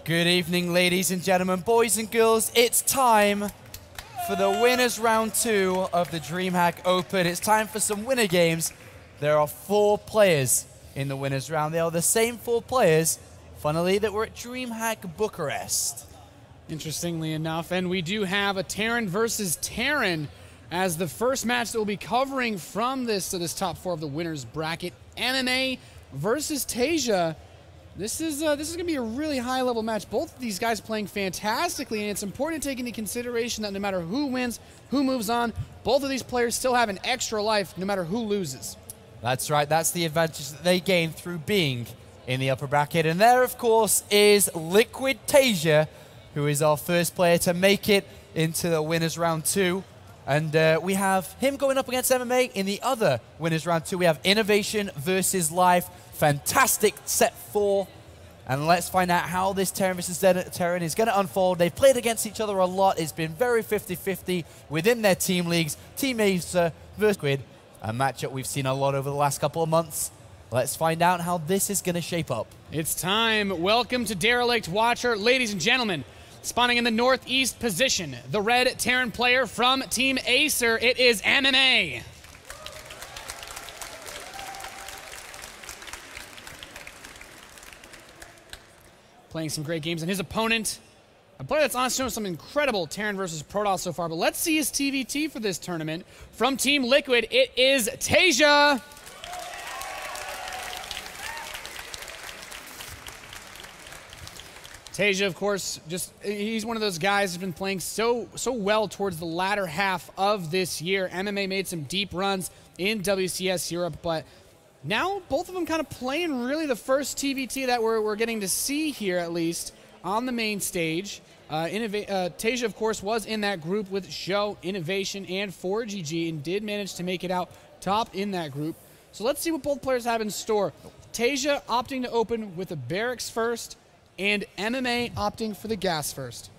Good evening, ladies and gentlemen, boys and girls. It's time for the winners round 2 of the Dreamhack Open. It's time for some winner games. There are 4 players in the winners round. They are the same 4 players, funnily, that were at Dreamhack Bucharest. Interestingly enough, and we do have a Terran versus Terran as the first match that we'll be covering from this top 4 of the winners bracket. MMA versus Taeja. This is going to be a really high-level match. Both of these guys playing fantastically, and it's important to take into consideration that no matter who wins, who moves on, both of these players still have an extra life no matter who loses. That's right. That's the advantage that they gain through being in the upper bracket. And there, of course, is Liquid Taeja, who is our first player to make it into the winners round 2. And we have him going up against MMA. In the other winners round 2, we have Innovation versus Life. Fantastic set 4. And let's find out how this Terran versus Terran is going to unfold. They've played against each other a lot. It's been very 50-50 within their team leagues. Team Acer versus Liquid, a matchup we've seen a lot over the last couple of months. Let's find out how this is going to shape up. It's time. Welcome to Derelict Watcher. Ladies and gentlemen, spawning in the northeast position, the red Terran player from Team Acer, it is MMA. Playing some great games, and his opponent, a player that's honestly shown some incredible Terran versus Protoss so far, but let's see his TVT for this tournament. From Team Liquid, it is Taeja. Taeja, of course, he's one of those guys who's been playing so well towards the latter half of this year. MMA made some deep runs in WCS Europe, but now both of them kind of playing really the first TVT that we're getting to see here, at least, on the main stage. Taeja, of course, was in that group with Zhou, Innovation, and 4GG, and did manage to make it out top in that group. So let's see what both players have in store. Taeja opting to open with the Barracks first, and MMA opting for the gas first.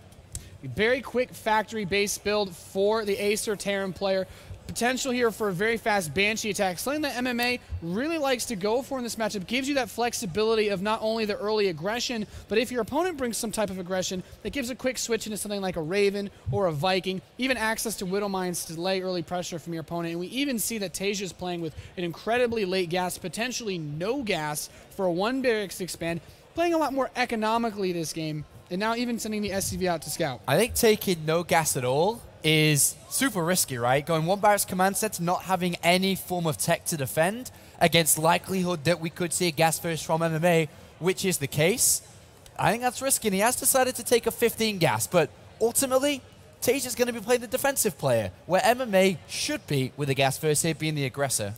A very quick factory base build for the Acer Terran player. Potential here for a very fast Banshee attack. Something that MMA really likes to go for in this matchup. Gives you that flexibility of not only the early aggression, but if your opponent brings some type of aggression, that gives a quick switch into something like a Raven or a Viking. Even access to Widow Mines to delay early pressure from your opponent. And we even see that Taeja is playing with an incredibly late gas, potentially no gas for a 1 barracks expand. Playing a lot more economically this game, and now even sending the SCV out to scout. I think taking no gas at all is super risky, right? Going 1 barracks command set, not having any form of tech to defend against likelihood that we could see a gas first from MMA, which is the case. I think that's risky, and he has decided to take a 15 gas, but ultimately, Taeja's going to be playing the defensive player, where MMA should be with the gas first here being the aggressor.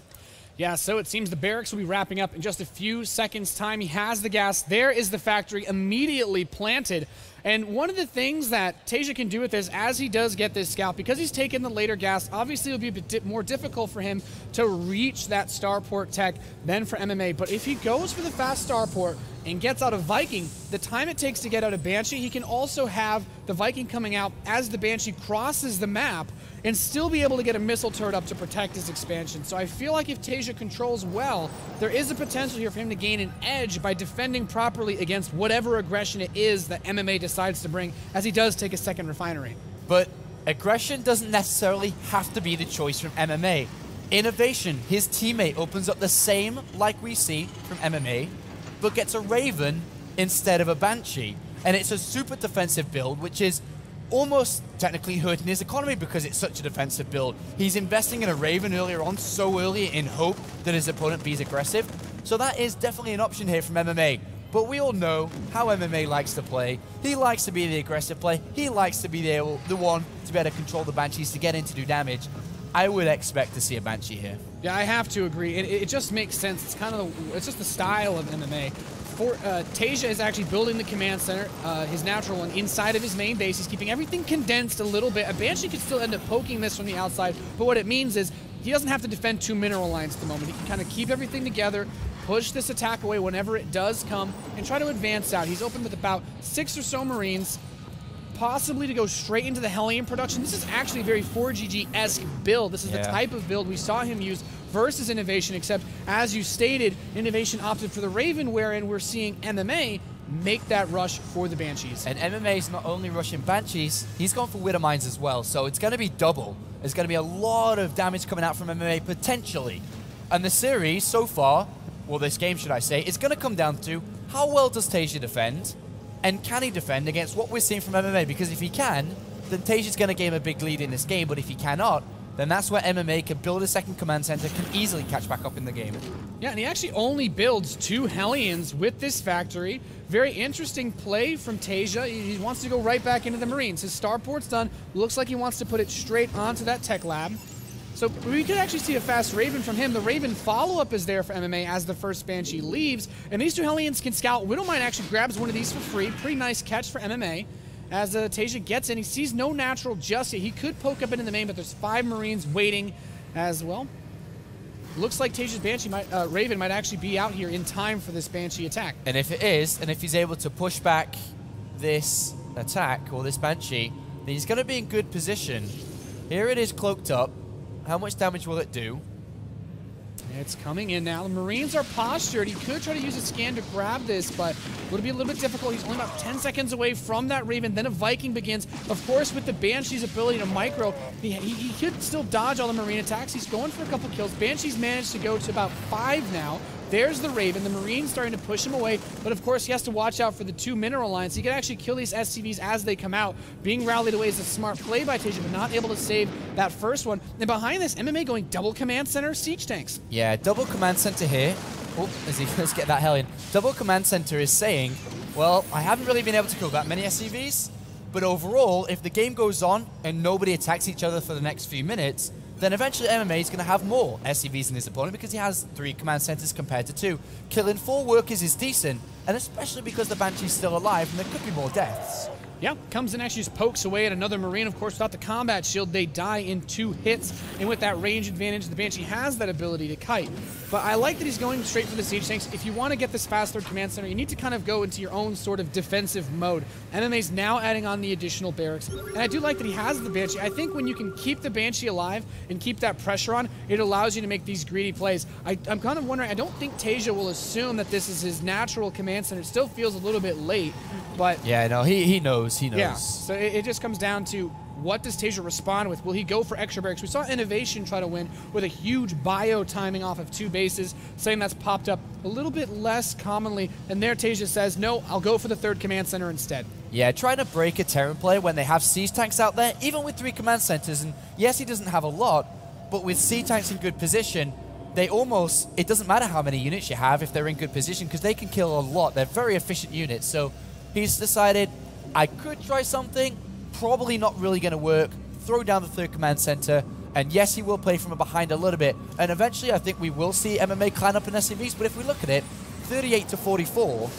Yeah, so it seems the barracks will be wrapping up in just a few seconds' time. He has the gas. There is the factory immediately planted. And one of the things that Taeja can do with this, as he does get this scout, because he's taken the later gas, obviously it'll be a bit more difficult for him to reach that starport tech than for MMA. But if he goes for the fast starport and gets out a Viking, the time it takes to get out a Banshee, he can also have the Viking coming out as the Banshee crosses the map and still be able to get a missile turret up to protect his expansion. So I feel like if Taeja controls well, there is a potential here for him to gain an edge by defending properly against whatever aggression it is that MMA decides to bring, as he does take a second refinery. But aggression doesn't necessarily have to be the choice from MMA. Innovation, his teammate, opens up the same like we see from MMA, but gets a Raven instead of a Banshee. And it's a super defensive build, which is almost technically hurting his economy because it's such a defensive build. He's investing in a Raven earlier on, so early, in hope that his opponent be aggressive. So that is definitely an option here from MMA. But we all know how MMA likes to play. He likes to be the aggressive play. He likes to be the one to be able to control the Banshees to get in to do damage. I would expect to see a Banshee here. Yeah, I have to agree. It just makes sense. It's kind of it's just the style of MMA. Taeja is actually building the command center, his natural one, inside of his main base. He's keeping everything condensed a little bit. A Banshee could still end up poking this from the outside, but what it means is he doesn't have to defend 2 mineral lines at the moment. He can kind of keep everything together, push this attack away whenever it does come, and try to advance out. He's opened with about 6 or so Marines, possibly to go straight into the Hellion production. This is actually a very 4GG-esque build. This is the type of build we saw him use versus Innovation, except, as you stated, Innovation opted for the Raven, wherein we're seeing MMA make that rush for the Banshees. And MMA is not only rushing Banshees, he's gone for Widow Mines as well, so it's going to be double. There's going to be a lot of damage coming out from MMA, potentially. And the series, so far, well, this game, should I say, is going to come down to how well does Taeja defend, and can he defend against what we're seeing from MMA? Because if he can, then Taeja's going to gain a big lead in this game, but if he cannot, then that's where MMA can build a second command center, can easily catch back up in the game. Yeah, and he actually only builds 2 Hellions with this factory. Very interesting play from Taeja. He wants to go right back into the Marines. His starport's done. Looks like he wants to put it straight onto that tech lab. So we could actually see a fast Raven from him. The Raven follow-up is there for MMA as the first Banshee leaves. And these 2 Hellions can scout. Widowmine actually grabs one of these for free. Pretty nice catch for MMA. As Taeja gets in, he sees no natural just yet. He could poke up into the main, but there's 5 Marines waiting as well. Looks like Taeja's Banshee Raven might actually be out here in time for this Banshee attack. And if it is, and if he's able to push back this attack, or this Banshee, then he's going to be in good position. Here it is cloaked up. How much damage will it do? It's coming in now. The Marines are postured. He could try to use a scan to grab this, but would be a little bit difficult. He's only about 10 seconds away from that Raven. Then a Viking begins. Of course, with the Banshee's ability to micro, he could still dodge all the Marine attacks. He's going for a couple kills. Banshee's managed to go to about 5 now. There's the Raven. The Marine's starting to push him away, but of course he has to watch out for the 2 mineral lines. He can actually kill these SCVs as they come out. Being rallied away is a smart play by Taeja, but not able to save that first one. And behind this, MMA going double command center siege tanks. Yeah, double command center here. Oh, let's get that Hellion. Double command center is saying, well, I haven't really been able to kill that many SCVs, but overall, if the game goes on and nobody attacks each other for the next few minutes, then eventually MMA is going to have more SCVs than his opponent because he has 3 command centers compared to 2. Killing 4 workers is decent, and especially because the Banshee's still alive and there could be more deaths. Yeah, comes in, actually just pokes away at another Marine. Of course, without the combat shield, they die in 2 hits. And with that range advantage, the Banshee has that ability to kite. But I like that he's going straight for the siege tanks. If you want to get this fast third command center, you need to kind of go into your own sort of defensive mode. MMA's now adding on the additional barracks. And I do like that he has the Banshee. I think when you can keep the Banshee alive and keep that pressure on, it allows you to make these greedy plays. I'm kind of wondering, I don't think Taeja will assume that this is his natural command center. It still feels a little bit late, but... Yeah, no, he knows. He knows. Yeah, so it just comes down to what does Taeja respond with? Will he go for extra barracks? We saw Innovation try to win with a huge bio timing off of 2 bases, something that's popped up a little bit less commonly. And there Taeja says, no, I'll go for the 3rd command center instead. Yeah, trying to break a Terran play when they have siege tanks out there, even with 3 command centers. And yes, he doesn't have a lot, but with siege tanks in good position, they almost, it doesn't matter how many units you have if they're in good position because they can kill a lot. They're very efficient units. So he's decided, I could try something, probably not really going to work, throw down the 3rd command center, and yes, he will play from behind a little bit, and eventually I think we will see MMA climb up in SCVs, but if we look at it, 38 to 44,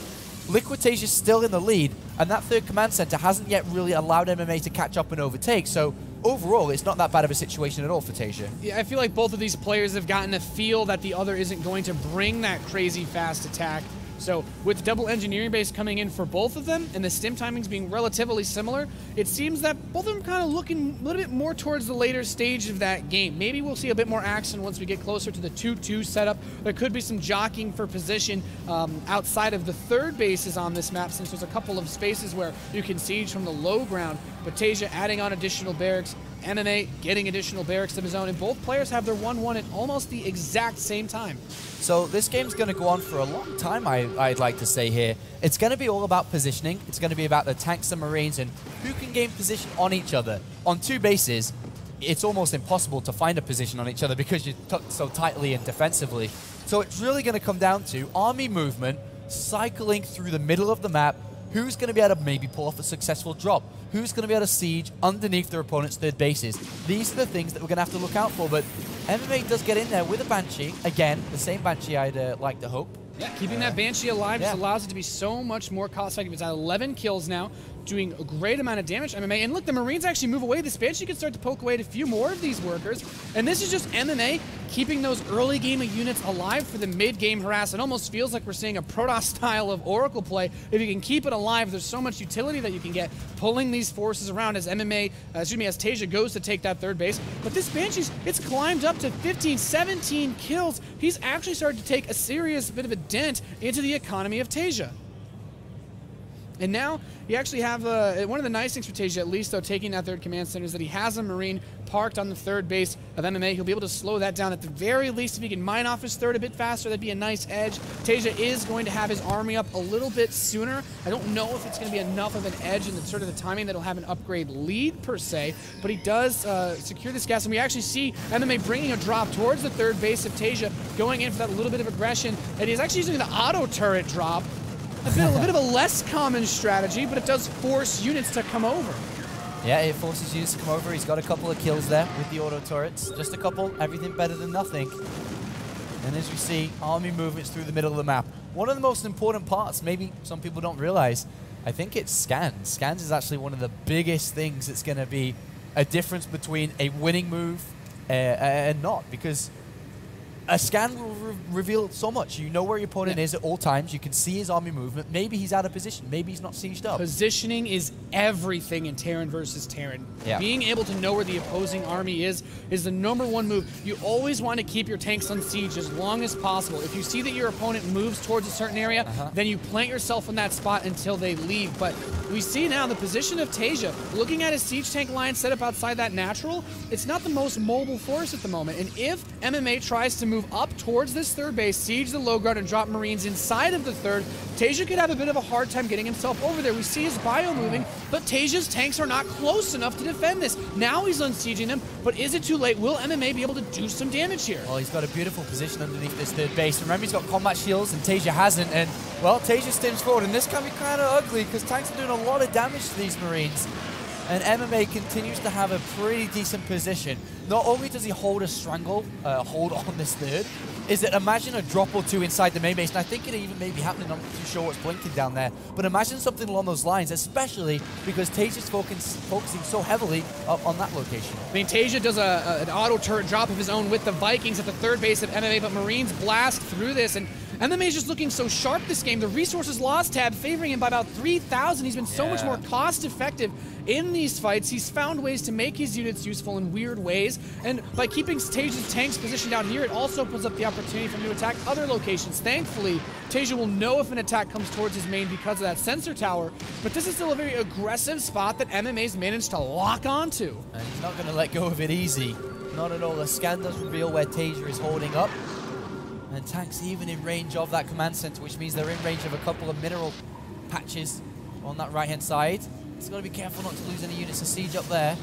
Liquid Taeja's still in the lead, and that 3rd command center hasn't yet really allowed MMA to catch up and overtake, so overall, it's not that bad of a situation at all for Taeja. Yeah, I feel like both of these players have gotten a feel that the other isn't going to bring that crazy fast attack. So with double engineering base coming in for both of them and the stim timings being relatively similar, it seems that both of them kind of looking a little bit more towards the later stage of that game. Maybe we'll see a bit more action once we get closer to the 2-2 setup. There could be some jockeying for position outside of the 3rd bases on this map, since there's a couple of spaces where you can siege from the low ground. But Taeja adding on additional barracks, MMA getting additional barracks of his own, and both players have their 1-1 at almost the exact same time. So this game's going to go on for a long time, I'd like to say here. It's going to be all about positioning. It's going to be about the tanks and Marines and who can gain position on each other. On 2 bases, it's almost impossible to find a position on each other because you're tucked so tightly and defensively. So it's really going to come down to army movement, cycling through the middle of the map. Who's going to be able to maybe pull off a successful drop? Who's going to be able to siege underneath their opponent's 3rd bases? These are the things that we're going to have to look out for, but MMA does get in there with a Banshee. Again, the same Banshee I'd like to hope. Yeah, keeping that Banshee alive just allows it to be so much more cost-effective. It's at 11 kills now, doing a great amount of damage to MMA. And look, the Marines actually move away. This Banshee can start to poke away at a few more of these workers. And this is just MMA keeping those early game of units alive for the mid-game harass. It almost feels like we're seeing a Protoss style of Oracle play. If you can keep it alive, there's so much utility that you can get pulling these forces around as as Taeja goes to take that 3rd base. But this Banshee's, it's climbed up to 15, 17 kills. He's actually started to take a serious bit of a dent into the economy of Taeja. And now you actually have one of the nice things for Taeja, at least though, taking that third command center, is that he has a Marine parked on the third base of MMA. He'll be able to slow that down at the very least. If he can mine off his third a bit faster, that'd be a nice edge. Taeja is going to have his army up a little bit sooner. I don't know if it's going to be enough of an edge in the sort of the timing that'll have an upgrade lead per se, but he does secure this gas, and we actually see MMA bringing a drop towards the third base of Taeja, going in for that little bit of aggression, and he's actually using the auto turret drop. A bit of a less common strategy, but it does force units to come over. Yeah, it forces units to come over. He's got a couple of kills there with the auto turrets. Just a couple, everything better than nothing. And as you see, army movements through the middle of the map. One of the most important parts, maybe some people don't realize, I think it's scans. Scans is actually one of the biggest things that's going to be a difference between a winning move and not, because a scan will reveal so much. You know where your opponent is at all times. You can see his army movement. Maybe he's out of position. Maybe he's not sieged up. Positioning is everything in Terran versus Terran. Yeah. Being able to know where the opposing army is the #1 move. You always want to keep your tanks on siege as long as possible. If you see that your opponent moves towards a certain area, then you plant yourself in that spot until they leave. But we see now the position of Taeja. Looking at his siege tank line set up outside that natural, it's not the most mobile force at the moment. And if MMA tries to move up towards this third base, siege the low ground, and drop Marines inside of the third, Taeja could have a bit of a hard time getting himself over there. We see his bio moving, but Taeja's tanks are not close enough to defend this. Now he's unsieging them, but is it too late? Will MMA be able to do some damage here? Well, he's got a beautiful position underneath this third base. Remember, he's got combat shields, and Taeja hasn't, and, well, Taeja stims forward, and this can be kind of ugly, because tanks are doing a lot of damage to these Marines. And MMA continues to have a pretty decent position. Not only does he hold a strangle, hold on this third, is that imagine a drop or two inside the main base, and I think it even may be happening, I'm not too sure what's blinking down there, but imagine something along those lines, especially because Taeja's focusing so heavily on that location. I mean, Taeja does an auto turret drop of his own with the Vikings at the third base of MMA, but Marines blast through this, and MMA is just looking so sharp this game. The resources lost tab favoring him by about 3,000. He's been so much more cost effective in these fights. He's found ways to make his units useful in weird ways, and by keeping Taeja's tanks positioned out here, it also opens up the opportunity for him to attack other locations. Thankfully, Taeja will know if an attack comes towards his main because of that sensor tower, but this is still a very aggressive spot that MMA's managed to lock onto. And he's not going to let go of it easy. Not at all. The scan does reveal where Taeja is holding up. And tanks even in range of that command center, which means they're in range of a couple of mineral patches on that right-hand side. He's got to be careful not to lose any units of siege up there.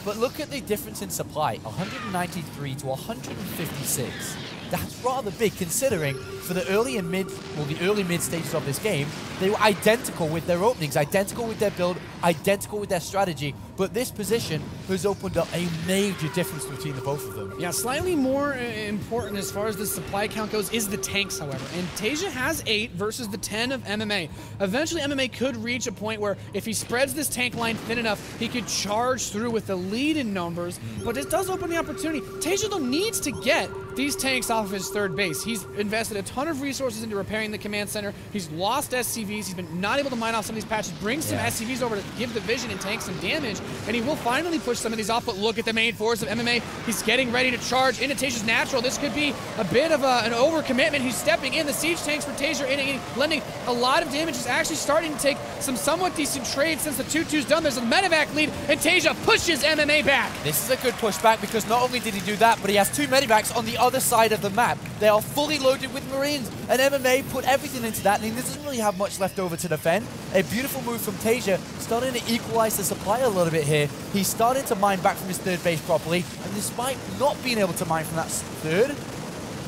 But look at the difference in supply, 193 to 156. That's rather big considering for the early and mid, well, the early mid stages of this game, they were identical with their openings, identical with their build, identical with their strategy, but this position has opened up a major difference between the both of them. Yeah, slightly more important as far as the supply count goes is the tanks, however. And Taeja has 8 versus the 10 of MMA. Eventually, MMA could reach a point where if he spreads this tank line thin enough, he could charge through with the lead in numbers, but it does open the opportunity. Taeja, though, needs to get these tanks off of his third base. He's invested a ton of resources into repairing the command center. He's lost SCVs. He's been not able to mine off some of these patches, bring some SCVs over to give the vision and tank some damage, and he will finally push some of these off, but look at the main force of MMA. He's getting ready to charge into Taeja's natural. This could be a bit of an overcommitment. He's stepping in. The siege tanks for Taeja lending a lot of damage. He's actually starting to take some somewhat decent trades since the 2-2's done. There's a medevac lead, and Taeja pushes MMA back. This is a good pushback because not only did he do that, but he has 2 medivacs on the other side of the map. They are fully loaded with Marines, and MMA put everything into that, and he doesn't really have much left over to defend. A beautiful move from Taeja, starting to equalize the supply a little bit here. He's starting to mine back from his third base properly, and despite not being able to mine from that third,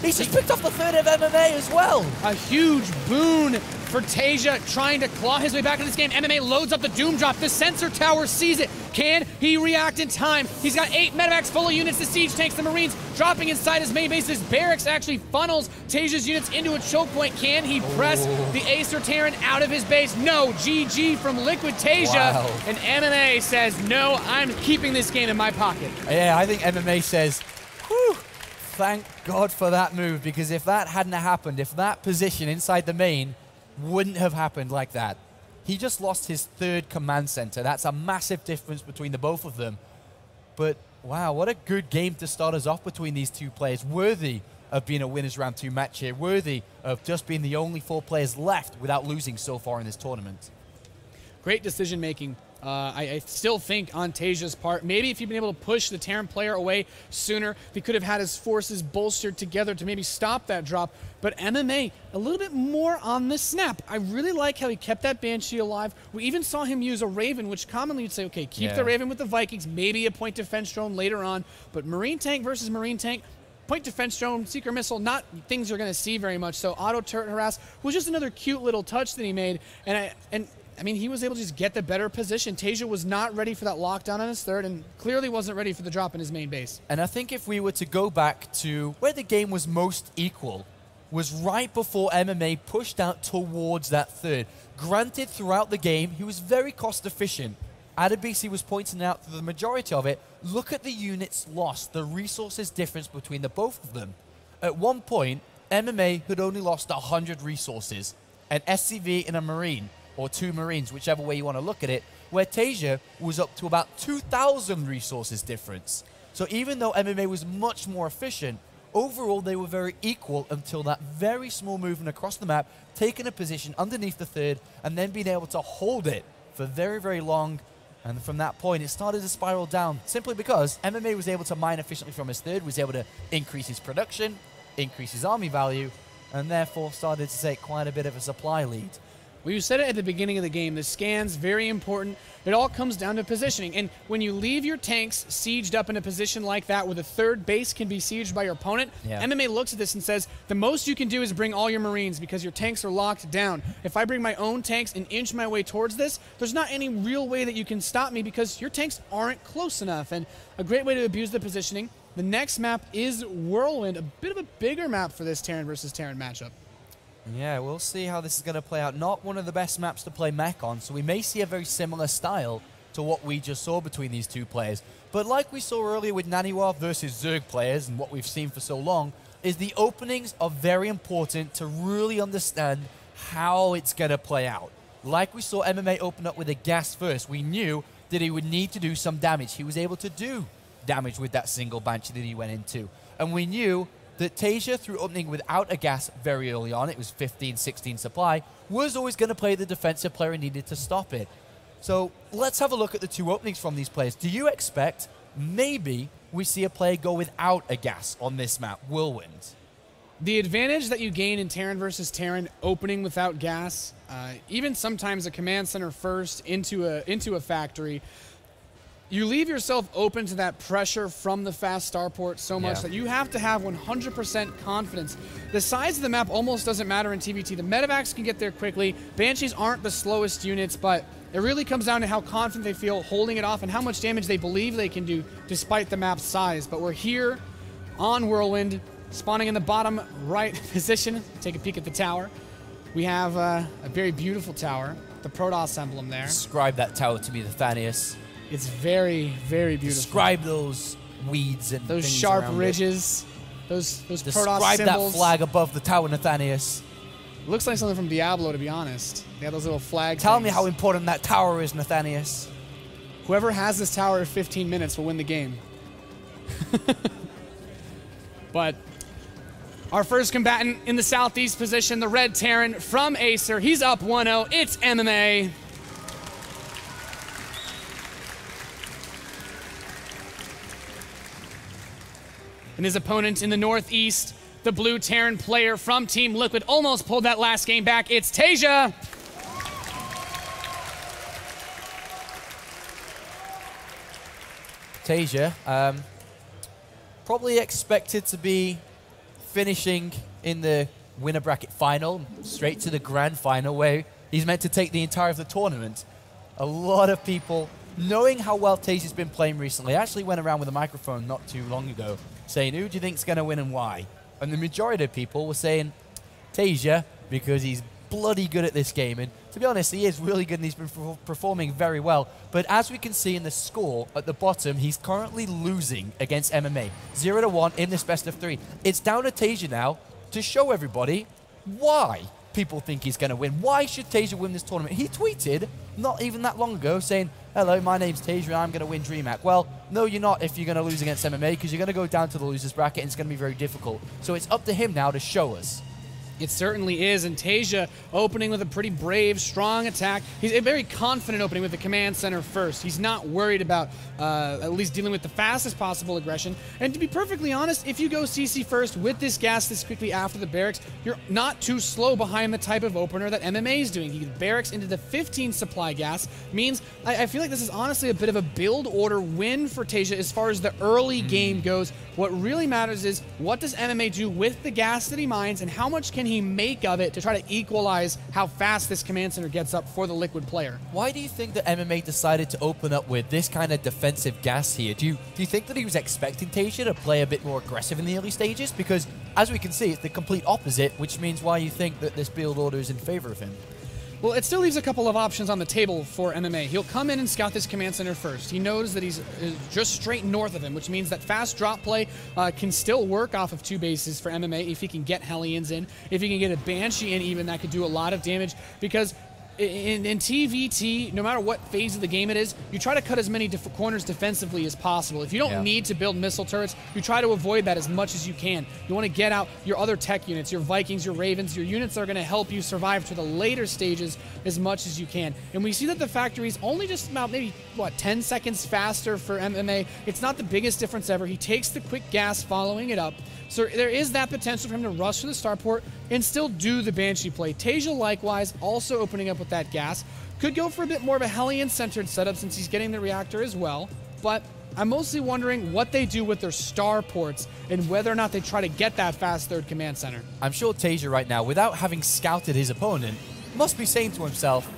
he's just picked off the third of MMA as well. A huge boon for Taeja trying to claw his way back in this game. MMA loads up the Doom Drop. The sensor tower sees it. Can he react in time? He's got 8 medevacs full of units. The siege tanks, the Marines dropping inside his main base. His barracks actually funnels Taeja's units into a choke point. Can he press the Acer Terran out of his base? No. GG from Liquid Taeja. Wow. And MMA says, no, I'm keeping this game in my pocket. Yeah, I think MMA says, whew, thank God for that move, because if that hadn't happened, if that position inside the main wouldn't have happened like that. He just lost his 3rd command center. That's a massive difference between the both of them. But wow, what a good game to start us off between these 2 players. Worthy of being a winners round 2 match here. Worthy of just being the only 4 players left without losing so far in this tournament. great decision making. I still think on Taeja's part, maybe if he'd been able to push the Terran player away sooner, he could have had his forces bolstered together to maybe stop that drop. But MMA, a little bit more on this snap. I really like how he kept that Banshee alive. We even saw him use a Raven, which commonly you'd say, okay, keep the Raven with the Vikings, maybe a point defense drone later on. But Marine tank versus Marine tank, point defense drone, seeker missile, not things you're going to see very much. So auto turret harass was just another cute little touch that he made. And I mean, he was able to just get the better position. Taeja was not ready for that lockdown on his third and clearly wasn't ready for the drop in his main base. And I think if we were to go back to where the game was most equal, was right before MMA pushed out towards that third. Granted, throughout the game, he was very cost efficient. Adebisi was pointing out for the majority of it, look at the units lost, the resources difference between the both of them. At one point, MMA had only lost 100 resources, an SCV and a Marine, or 2 Marines, whichever way you want to look at it, where Taeja was up to about 2,000 resources difference. So even though MMA was much more efficient, overall they were very equal until that very small movement across the map, taking a position underneath the third, and then being able to hold it for very, very long. And from that point, it started to spiral down, simply because MMA was able to mine efficiently from his third, was able to increase his production, increase his army value, and therefore started to take quite a bit of a supply lead. Well, you said it at the beginning of the game. The scans, very important. It all comes down to positioning. And when you leave your tanks sieged up in a position like that where the third base can be sieged by your opponent, MMA looks at this and says, the most you can do is bring all your Marines because your tanks are locked down. If I bring my own tanks and inch my way towards this, there's not any real way that you can stop me because your tanks aren't close enough. And a great way to abuse the positioning. The next map is Whirlwind, a bit of a bigger map for this Terran versus Terran matchup. Yeah, we'll see how this is going to play out. Not one of the best maps to play mech on, so we may see a very similar style to what we just saw between these two players. But like we saw earlier with Naniwa versus Zerg players, and what we've seen for so long, is the openings are very important to really understand how it's going to play out. Like we saw MMA open up with a gas first, we knew that he would need to do some damage. He was able to do damage with that single Banshee that he went into. And we knew that Taeja, through opening without a gas very early on, it was 15, 16 supply, was always going to play the defensive player and needed to stop it. So let's have a look at the two openings from these players. Do you expect maybe we see a player go without a gas on this map, Whirlwind? The advantage that you gain in Terran versus Terran, opening without gas, even sometimes a command center first into a factory, you leave yourself open to that pressure from the fast starport so much that you have to have 100% confidence. The size of the map almost doesn't matter in TVT. The medevacs can get there quickly. Banshees aren't the slowest units, but it really comes down to how confident they feel holding it off and how much damage they believe they can do despite the map's size. But we're here on Whirlwind, spawning in the bottom right position. Take a peek at the tower. We have a very beautiful tower, the Protoss emblem there. Describe that tower to me, Nathanius. It's very, very beautiful. Describe those weeds and those things sharp around ridges, those Protoss Describe symbols. that flag above the tower, Nathanius. Looks like something from Diablo, to be honest. They have those little flags. Tell me how important that tower is, Nathanius. Whoever has this tower in 15 minutes will win the game. But our first combatant in the southeast position, the Red Terran from Acer. He's up 1-0. It's MMA. And his opponent in the northeast, the blue Terran player from Team Liquid, almost pulled that last game back. It's Taeja. Taeja, probably expected to be finishing in the winner bracket final, straight to the grand final, where he's meant to take the entire of the tournament. A lot of people, knowing how well Taeja's been playing recently, actually went around with a microphone not too long ago saying, who do you think's going to win and why? And the majority of people were saying Taeja because he's bloody good at this game. And to be honest, he is really good and he's been performing very well. But as we can see in the score at the bottom, he's currently losing against MMA. 0-1 in this best of 3. It's down to Taeja now to show everybody why people think he's going to win. Why should Taeja win this tournament? He tweeted not even that long ago saying, hello, my name's Taeja, I'm going to win Dreamhack. Well, no, you're not if you're going to lose against MMA because you're going to go down to the losers bracket and it's going to be very difficult. So it's up to him now to show us. It certainly is, and Taeja opening with a pretty brave, strong attack. He's a very confident opening with the command center first. He's not worried about at least dealing with the fastest possible aggression. And to be perfectly honest, if you go CC first with this gas this quickly after the barracks, you're not too slow behind the type of opener that MMA is doing. He barracks into the 15 supply gas, means I feel like this is honestly a bit of a build order win for Taeja as far as the early game goes. What really matters is what does MMA do with the gas that he mines and how much can he make of it to try to equalize how fast this command center gets up for the Liquid player. Why do you think that MMA decided to open up with this kind of defensive gas here? Do you think that he was expecting Taeja to play a bit more aggressive in the early stages? Because as we can see, it's the complete opposite, which means why you think that this build order is in favor of him. Well, it still leaves a couple of options on the table for MMA. He'll come in and scout this command center first. He knows that he's just straight north of him, which means that fast drop play can still work off of 2 bases for MMA if he can get Hellions in. If he can get a Banshee in even, that could do a lot of damage, because in TVT, no matter what phase of the game it is, you try to cut as many corners defensively as possible. If you don't need to build missile turrets, you try to avoid that as much as you can. You want to get out your other tech units, your Vikings, your Ravens, your units that are going to help you survive to the later stages as much as you can. And we see that the factory's only just about maybe, 10 seconds faster for MMA. It's not the biggest difference ever. He takes the quick gas following it up. So there is that potential for him to rush to the starport and still do the Banshee play. Taeja, likewise, also opening up with that gas. Could go for a bit more of a Hellion-centered setup since he's getting the reactor as well. But I'm mostly wondering what they do with their starports and whether or not they try to get that fast third command center. I'm sure Taeja right now, without having scouted his opponent, must be saying to himself,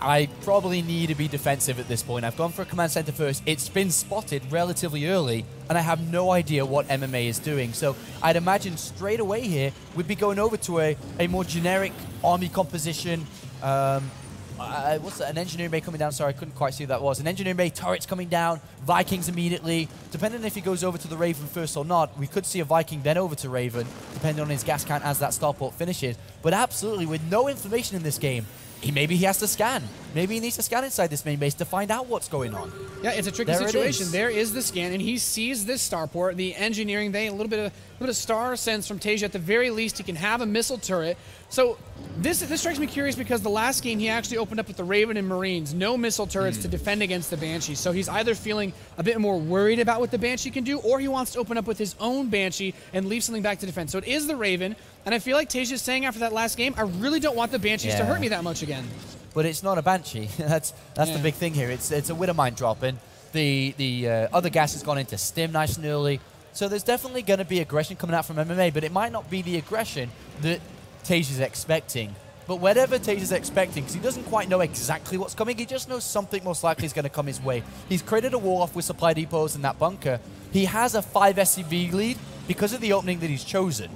I probably need to be defensive at this point. I've gone for a command center first. It's been spotted relatively early, and I have no idea what MMA is doing. So I'd imagine straight away here, we'd be going over to a more generic army composition. What's that? An engineering bay coming down. Sorry, I couldn't quite see who that was. An engineering bay, turrets coming down, Vikings immediately. Depending on if he goes over to the Raven first or not, we could see a Viking then over to Raven, depending on his gas count as that starport finishes. But absolutely, with no information in this game, maybe he has to scan. Maybe he needs to scan inside this main base to find out what's going on. Yeah, it's a tricky situation. There is the scan, and he sees this starport, the engineering bay, a little bit of star sense from Taeja. At the very least, he can have a missile turret. So this strikes me curious because the last game he actually opened up with the Raven and Marines, no missile turrets to defend against the Banshee. So he's either feeling a bit more worried about what the Banshee can do, or he wants to open up with his own Banshee and leave something back to defend. So it is the Raven, and I feel like Taeja's saying after that last game, I really don't want the Banshees to hurt me that much again. But it's not a Banshee. That's the big thing here. It's a Widowmine drop, and the other gas has gone into stim nice and early. So there's definitely going to be aggression coming out from MMA, but it might not be the aggression that Taeja's expecting. But whatever Taeja's expecting, because he doesn't quite know exactly what's coming, he just knows something most likely is going to come his way. He's created a wall off with supply depots in that bunker. He has a 5 SCV lead because of the opening that he's chosen.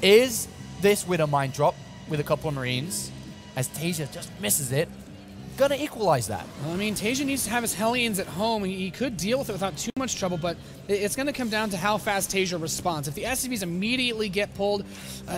Is this Widowmine drop with a couple of Marines, as Taeja just misses it, going to equalize that? Well, I mean, Taeja needs to have his Hellions at home. He could deal with it without too much trouble, but it's going to come down to how fast Taeja responds. If the SCVs immediately get pulled,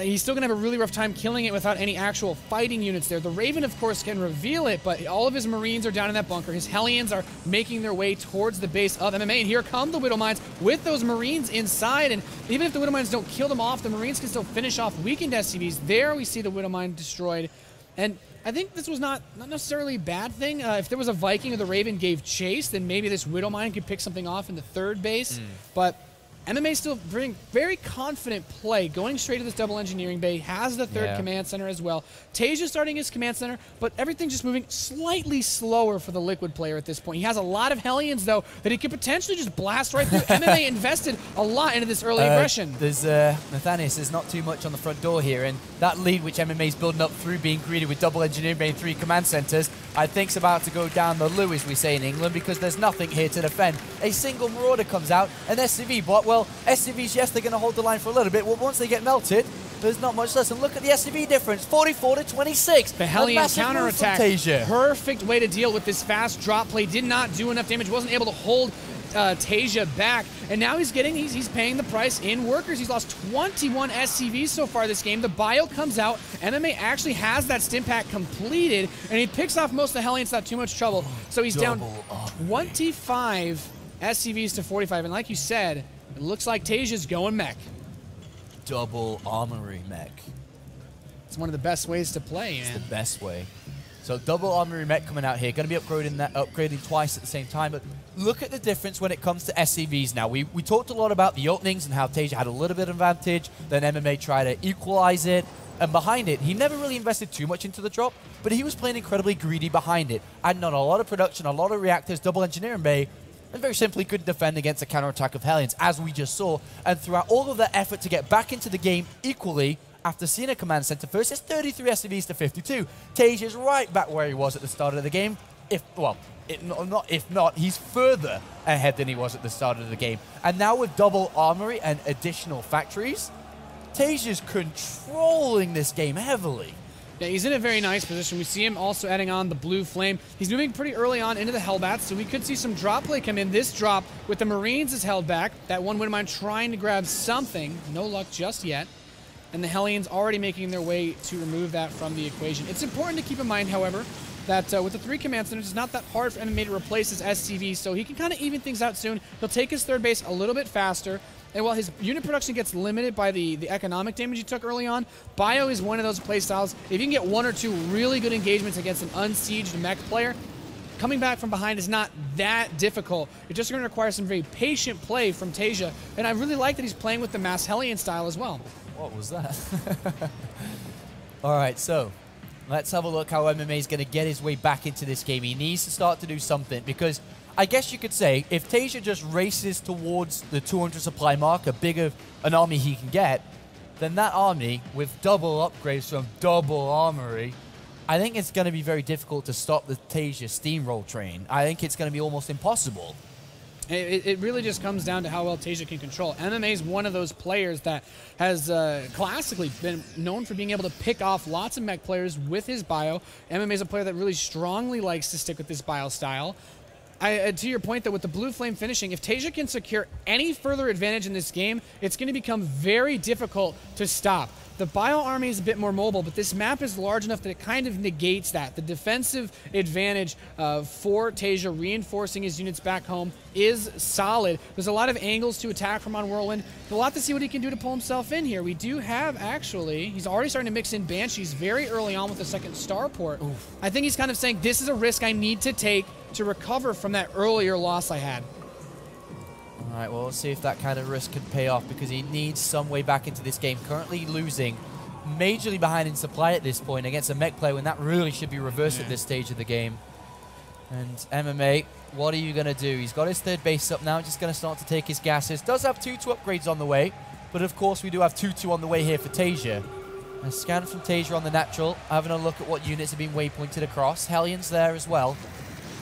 he's still going to have a really rough time killing it without any actual fighting units there. The Raven, of course, can reveal it, but all of his Marines are down in that bunker. His Hellions are making their way towards the base of MMA, and here come the Widowmines with those Marines inside, and even if the Widowmines don't kill them off, the Marines can still finish off weakened SCVs. There we see the Widowmine destroyed, and I think this was not necessarily a bad thing. If there was a Viking or the Raven gave chase, then maybe this Widowmine could pick something off in the third base. But MMA still bring very confident play, going straight to this double engineering bay, has the third command center as well. Taeja starting his command center, but everything's just moving slightly slower for the Liquid player at this point. He has a lot of Hellions, though, that he could potentially just blast right through. MMA invested a lot into this early aggression. There's Nathanias, there's not too much on the front door here, and that lead which MMA's building up through being greeted with double engineering bay and 3 command centers, I think's about to go down the loo, as we say in England, because there's nothing here to defend. A single Marauder comes out, an SCV bot. Well, SCVs, yes, they're going to hold the line for a little bit. Well, once they get melted, there's not much less. And look at the SCV difference, 44 to 26. The Hellion counterattack, perfect way to deal with this fast drop play. Did not do enough damage, wasn't able to hold Taeja back, and now he's paying the price in workers. He's lost 21 SCVs so far this game. The bio comes out. MMA actually has that stim pack completed, and he picks off most of the Hellions without too much trouble. So he's down 25 SCVs to 45, and like you said, it looks like Taeja's going mech. Double armory mech. It's one of the best ways to play, man. It's the best way. So double armory mech coming out here, going to be upgrading twice at the same time. But look at the difference when it comes to SCVs now. We talked a lot about the openings and how Taeja had a little bit of advantage. Then MMA tried to equalize it. And behind it, he never really invested too much into the drop, but he was playing incredibly greedy behind it. Adding on a lot of production, a lot of reactors, double engineering bay, and very simply couldn't defend against the counterattack of Hellions, as we just saw. And throughout all of that effort to get back into the game equally, after seeing a command center first, it's 33 SCVs to 52. Taeja's right back where he was at the start of the game. If not, he's further ahead than he was at the start of the game. And now with double armory and additional factories, Taeja's controlling this game heavily. Yeah, he's in a very nice position. We see him also adding on the blue flame. He's moving pretty early on into the Hellbats, so we could see some drop play come in. This drop with the Marines is held back. That one Windmine trying to grab something. No luck just yet. And the Hellions already making their way to remove that from the equation. It's important to keep in mind, however, that with the 3 command centers, it's not that hard for MMA to replace his SCV, so he can kind of even things out soon. He'll take his third base a little bit faster. And while his unit production gets limited by the economic damage he took early on, Bio is one of those playstyles. If you can get 1 or 2 really good engagements against an unsieged mech player, coming back from behind is not that difficult. It's just going to require some very patient play from Taeja. And I really like that he's playing with the Mass Hellion style as well. What was that? All right, so let's have a look how MMA is going to get his way back into this game. He needs to start to do something because I guess you could say if Taeja just races towards the 200 supply mark, a bigger an army he can get, then that army with double upgrades from double armory, I think it's going to be very difficult to stop the Taeja steamroll train. I think it's going to be almost impossible. It really just comes down to how well Taeja can control. MMA is one of those players that has classically been known for being able to pick off lots of mech players with his bio. MMA is a player that really strongly likes to stick with this bio style. To your point, though, with the blue flame finishing, if Taeja can secure any further advantage in this game, it's going to become very difficult to stop. The Bio Army is a bit more mobile, but this map is large enough that it kind of negates that. The defensive advantage for Taeja reinforcing his units back home is solid. There's a lot of angles to attack from on Whirlwind. We'll have to see what he can do to pull himself in here. We do have, actually, he's already starting to mix in Banshees very early on with the second starport. Oof. I think he's kind of saying, this is a risk I need to take to recover from that earlier loss I had. All right, well, let's see if that kind of risk can pay off because he needs some way back into this game. Currently losing majorly behind in supply at this point against a mech player when that really should be reversed at this stage of the game. And MMA, what are you going to do? He's got his third base up now, just going to start to take his gases. Does have 2-2 upgrades on the way, but of course we do have 2-2 on the way here for Taeja. A scan from Taeja on the natural, having a look at what units have been waypointed across. Hellions there as well.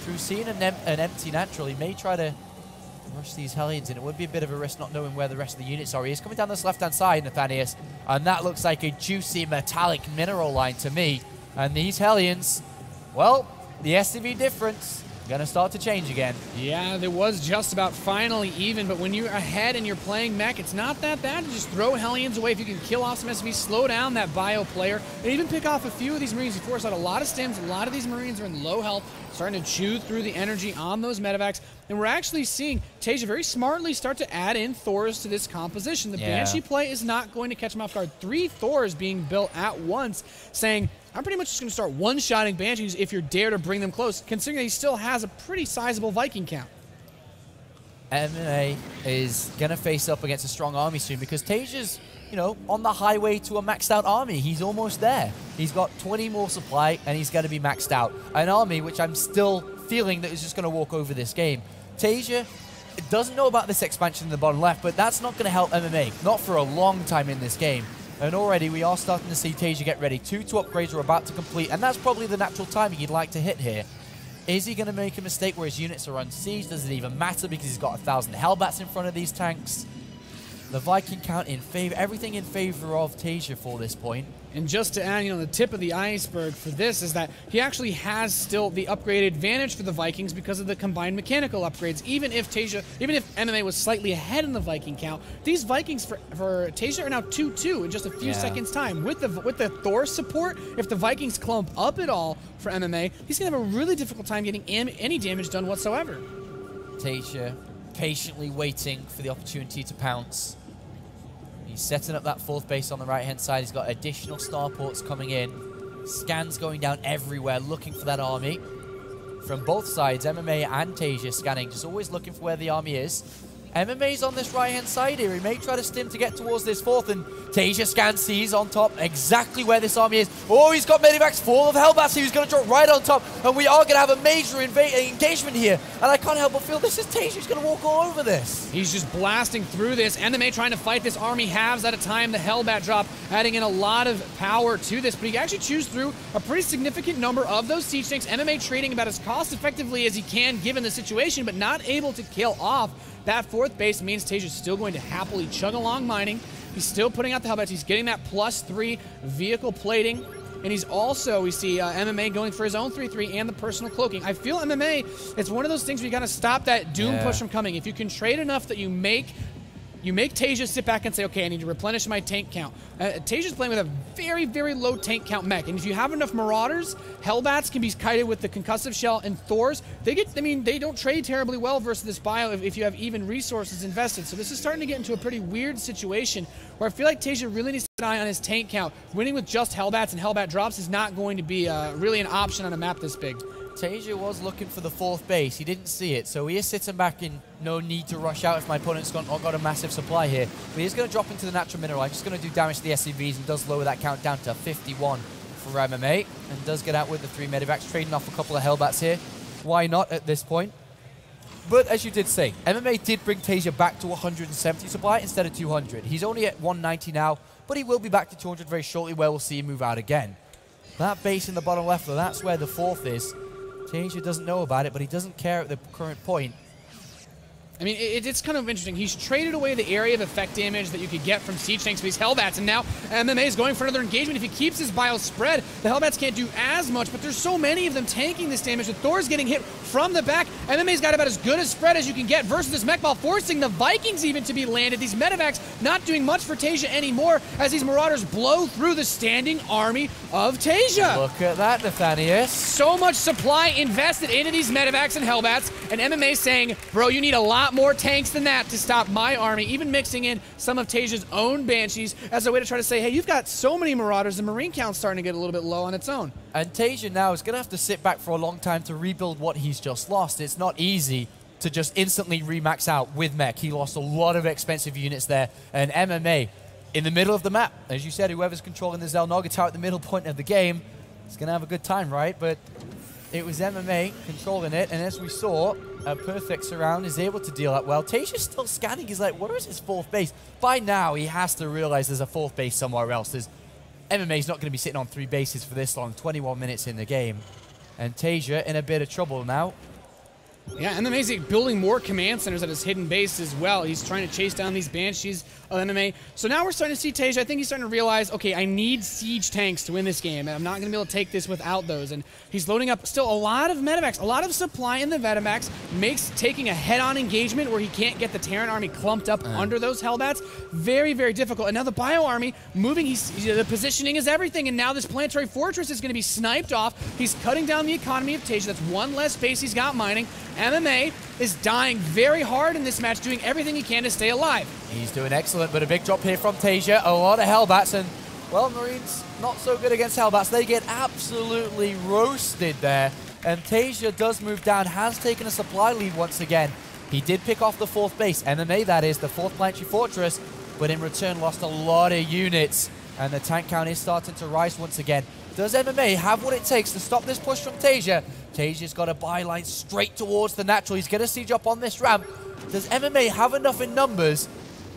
Through seeing an empty natural, he may try to rush these Hellions in. It would be a bit of a risk not knowing where the rest of the units are. He is coming down this left-hand side, Nathanius, and that looks like a juicy metallic mineral line to me. And these Hellions, well, the SCV difference going to start to change again. Yeah, there was just about finally even, but when you're ahead and you're playing mech, it's not that bad to just throw Hellions away. If you can kill off some SCV, slow down that bio player, and even pick off a few of these Marines. You force out a lot of stims. A lot of these Marines are in low health, starting to chew through the energy on those medevacs. And we're actually seeing Taeja very smartly start to add in Thors to this composition. The Banshee play is not going to catch him off guard. 3 Thors being built at once, saying, I'm pretty much just going to start one-shotting Banshees if you dare to bring them close, considering that he still has a pretty sizable Viking count. MMA is going to face up against a strong army soon because Taeja's, you know, on the highway to a maxed out army. He's almost there. He's got 20 more supply and he's going to be maxed out. An army which I'm still feeling that is just going to walk over this game. Taeja doesn't know about this expansion in the bottom left, but that's not going to help MMA. Not for a long time in this game. And already we are starting to see Taeja get ready. 2-2 upgrades are about to complete, and that's probably the natural timing he'd like to hit here. Is he going to make a mistake where his units are unsieged? Does it even matter because he's got 1,000 Hellbats in front of these tanks? The Viking count in favor, everything in favor of Taeja for this point. And just to add, you know, the tip of the iceberg for this is that he actually has still the upgrade advantage for the Vikings because of the combined mechanical upgrades. Even if MMA was slightly ahead in the Viking count, these Vikings for Taeja are now 2-2 in just a few seconds time. With the Thor support, if the Vikings clump up at all for MMA, he's going to have a really difficult time getting any damage done whatsoever. Taeja patiently waiting for the opportunity to pounce. He He's setting up that fourth base on the right-hand side. He's got additional starports coming in. Scans going down everywhere, looking for that army. From both sides, MMA and Taeja scanning, just always looking for where the army is. MMA's on this right-hand side here. He may try to stim to get towards this fourth, and Taeja scans, sees on top exactly where this army is. Oh, he's got medivacs full of Hellbats. He was going to drop right on top, and we are going to have a major engagement here. And I can't help but feel this is Taeja who's going to walk all over this. He's just blasting through this. MMA trying to fight this army halves at a time. The Hellbat drop adding in a lot of power to this, but he actually chews through a pretty significant number of those siege tanks. MMA trading about as cost effectively as he can given the situation, but not able to kill off that fourth base. Means Taeja's still going to happily chug along mining. He's still putting out the Hellbats. He's getting that +3 vehicle plating. And he's also, we see MMA going for his own 3-3 and the personal cloaking. I feel MMA, it's one of those things where you got to stop that doom push from coming. If you can trade enough that you make Taeja sit back and say, okay, I need to replenish my tank count. Taeja's playing with a very, very low tank count mech. And if you have enough Marauders, Hellbats can be kited with the concussive shell, and Thors, they don't trade terribly well versus this bio if you have even resources invested. So this is starting to get into a pretty weird situation where I feel like Taeja really needs to keep an eye on his tank count. Winning with just Hellbats and Hellbat drops is not going to be really an option on a map this big. Taeja was looking for the fourth base. He didn't see it, so he is sitting back in no need to rush out if my opponent's got a massive supply here. But he's going to drop into the natural mineral. Just going to do damage to the SCVs and does lower that count down to 51 for MMA. And does get out with the 3 medivacs, trading off a couple of Hellbats here. Why not at this point? But as you did say, MMA did bring Taeja back to 170 supply instead of 200. He's only at 190 now, but he will be back to 200 very shortly, where we'll see him move out again. That base in the bottom left, though, that's where the fourth is. Taeja doesn't know about it, but he doesn't care at the current point. I mean, it's kind of interesting. He's traded away the area of effect damage that you could get from siege tanks with these Hellbats, and now MMA is going for another engagement. If he keeps his bio spread, the Hellbats can't do as much, but there's so many of them tanking this damage. With Thor's getting hit from the back, MMA's got about as good a spread as you can get versus this mech ball, forcing the Vikings even to be landed. These medivacs not doing much for Taeja anymore as these Marauders blow through the standing army of Taeja. Look at that, Nathanius. So much supply invested into these medivacs and Hellbats, and MMA saying, bro, you need a lot more tanks than that to stop my army, even mixing in some of Taeja's own Banshees as a way to try to say, hey, you've got so many Marauders, the Marine count's starting to get a little bit low on its own. And Taeja now is going to have to sit back for a long time to rebuild what he's just lost. It's not easy to just instantly remax out with mech. He lost a lot of expensive units there, and MMA in the middle of the map. As you said, whoever's controlling the Xel'Naga Tower at the middle point of the game is going to have a good time, right? But it was MMA controlling it, and as we saw, a perfect surround is able to deal that well. Taeja's still scanning. He's like, where is his fourth base? By now, he has to realize there's a fourth base somewhere else. MMA's not going to be sitting on 3 bases for this long, 21 minutes in the game. And Taeja in a bit of trouble now. Yeah, MMA's building more command centers at his hidden base as well. He's trying to chase down these Banshees of MMA. So now we're starting to see Taeja. I think he's starting to realize, okay, I need siege tanks to win this game, and I'm not going to be able to take this without those. And he's loading up still a lot of medivacs, a lot of supply in the medivacs, makes taking a head-on engagement where he can't get the Terran army clumped up under those Hellbats very, very difficult. And now the Bio army moving, the positioning is everything, and now this planetary fortress is going to be sniped off. He's cutting down the economy of Taeja. That's one less base he's got mining. MMA is dying very hard in this match, doing everything he can to stay alive. He's doing excellent, but a big drop here from Taeja. A lot of Hellbats, and, well, Marines not so good against Hellbats. They get absolutely roasted there, and Taeja does move down, has taken a supply lead once again. He did pick off the fourth base, MMA that is, the fourth planetary fortress, but in return lost a lot of units, and the tank count is starting to rise once again. Does MMA have what it takes to stop this push from Taeja? Taeja's got a byline straight towards the natural. He's going to siege up on this ramp. Does MMA have enough in numbers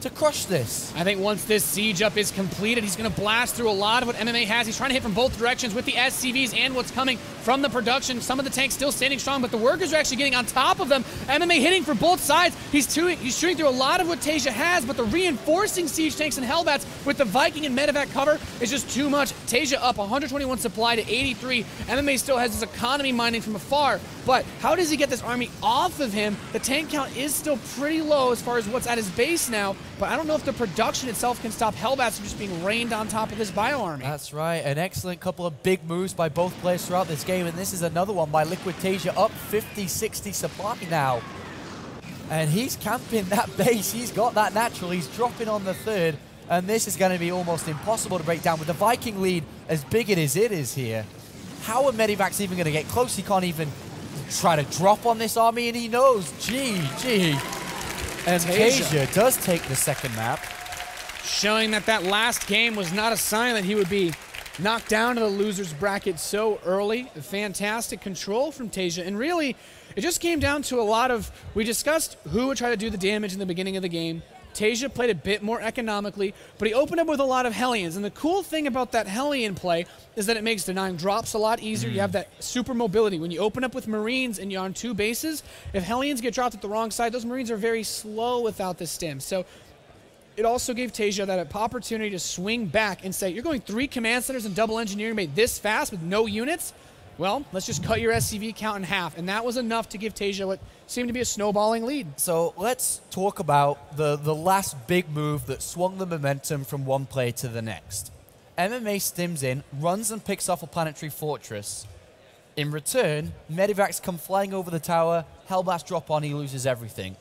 to crush this? I think once this siege up is completed, he's going to blast through a lot of what MMA has. He's trying to hit from both directions with the SCVs and what's coming from the production. Some of the tanks still standing strong, but the workers are actually getting on top of them. MMA hitting from both sides. He's shooting through a lot of what Taeja has, but the reinforcing siege tanks and Hellbats with the Viking and medevac cover is just too much. Taeja up 121 supply to 83. MMA still has his economy mining from afar, but how does he get this army off of him? The tank count is still pretty low as far as what's at his base now, but I don't know if the production itself can stop Hellbats from just being rained on top of this Bio army. That's right. An excellent couple of big moves by both players throughout this game, and this is another one by Liquid Taeja, up 50-60 supply now. And he's camping that base. He's got that natural. He's dropping on the third. And this is going to be almost impossible to break down with the Viking lead as big as it is here. How are Medivacs even going to get close? He can't even try to drop on this army, and he knows. GG. And Taeja does take the second map. Showing that that last game was not a sign that he would be knocked down to the loser's bracket so early. Fantastic control from Taeja. And really, it just came down to a lot of, we discussed who would try to do the damage in the beginning of the game. Taeja played a bit more economically, but he opened up with a lot of Hellions. And the cool thing about that Hellion play is that it makes denying drops a lot easier. You have that super mobility. When you open up with Marines and you're on 2 bases, if Hellions get dropped at the wrong side, those Marines are very slow without the stim. So it also gave Taeja that opportunity to swing back and say, you're going 3 command centers and double engineering made this fast with no units? Well, let's just cut your SCV count in half. And that was enough to give Taeja what seemed to be a snowballing lead. So let's talk about the last big move that swung the momentum from one play to the next. MMA stims in, runs and picks off a planetary fortress. In return, Medivacs come flying over the tower, Hellblast drop on, he loses everything.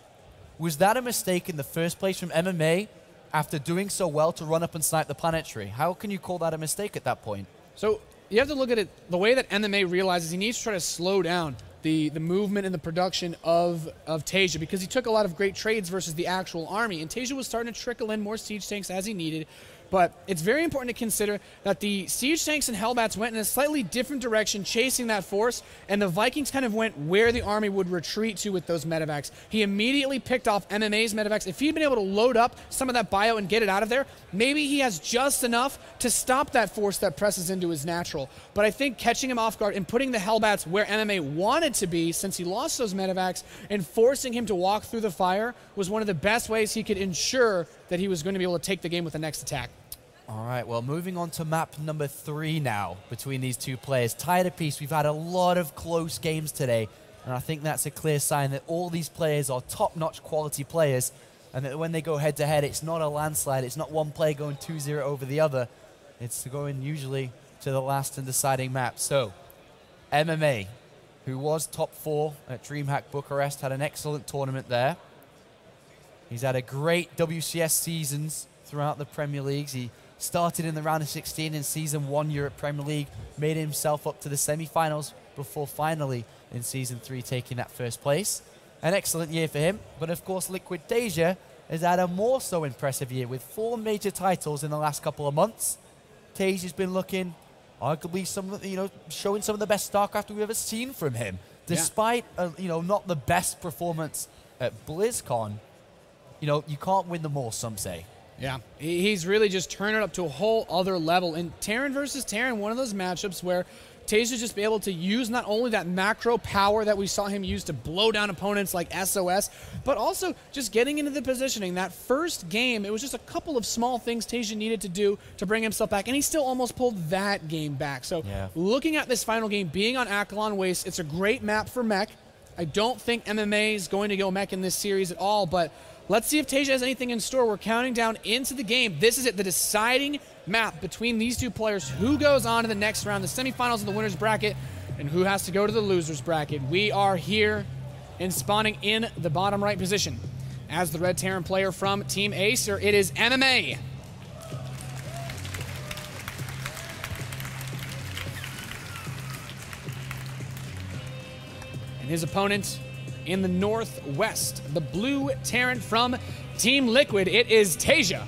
Was that a mistake in the first place from MMA after doing so well to run up and snipe the planetary? How can you call that a mistake at that point? So you have to look at it the way that MMA realizes he needs to try to slow down the movement and the production of Taeja, because he took a lot of great trades versus the actual army, and Taeja was starting to trickle in more siege tanks as he needed. But it's very important to consider that the siege tanks and Hellbats went in a slightly different direction chasing that force, and the Vikings kind of went where the army would retreat to with those medevacs. He immediately picked off MMA's medevacs. If he'd been able to load up some of that bio and get it out of there, maybe he has just enough to stop that force that presses into his natural. But I think catching him off guard and putting the Hellbats where MMA wanted to be since he lost those medevacs and forcing him to walk through the fire was one of the best ways he could ensure that he was going to be able to take the game with the next attack. All right, well, moving on to map number 3 now between these two players. Tied apiece, we've had a lot of close games today, and I think that's a clear sign that all these players are top-notch quality players, and that when they go head-to-head, it's not a landslide. It's not one player going 2-0 over the other. It's going usually to the last and deciding map. So, MMA, who was top 4 at Dreamhack Bucharest, had an excellent tournament there. He's had a great WCS seasons throughout the Premier Leagues. He started in the round of 16 in Season 1 Europe Premier League, made himself up to the semi-finals before finally in Season 3 taking that first place. An excellent year for him, but of course Liquid Taeja has had a more so impressive year with 4 major titles in the last couple of months. Taeja's been looking arguably showing some of the best StarCraft we've ever seen from him. Despite not the best performance at BlizzCon, you can't win them all, some say. Yeah, he's really just turned it up to a whole other level. And Terran versus Terran, one of those matchups where Taeja just be able to use not only that macro power that we saw him use to blow down opponents like SOS, but also just getting into the positioning. That first game, it was just a couple of small things Taeja needed to do to bring himself back, and he still almost pulled that game back. So looking at this final game, being on Akalon Waste, it's a great map for mech. I don't think MMA is going to go mech in this series at all, but let's see if Taeja has anything in store. We're counting down into the game. This is it, the deciding map between these two players. Who goes on to the next round, the semifinals of the winner's bracket, and who has to go to the loser's bracket. We are here and spawning in the bottom right position. As the Red Terran player from Team Acer, it is MMA. And his opponent in the northwest, the blue Terran from Team Liquid, it is Taeja.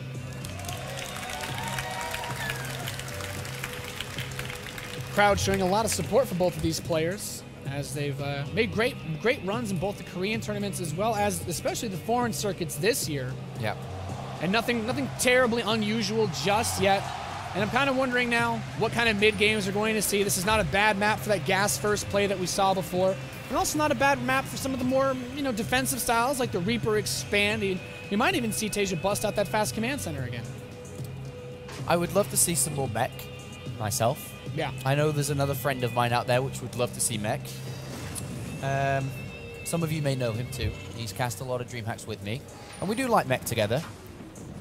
Crowd showing a lot of support for both of these players as they've made great runs in both the Korean tournaments as well as especially the foreign circuits this year. Yeah. And nothing terribly unusual just yet. And I'm kind of wondering now what kind of mid games we're going to see. This is not a bad map for that gas first play that we saw before. And also not a bad map for some of the more, defensive styles like the Reaper Expand. You might even see Taeja bust out that fast command center again. I would love to see some more mech myself. Yeah. I know there's another friend of mine out there which would love to see mech. Some of you may know him too. He's cast a lot of Dreamhacks with me. And we do like mech together.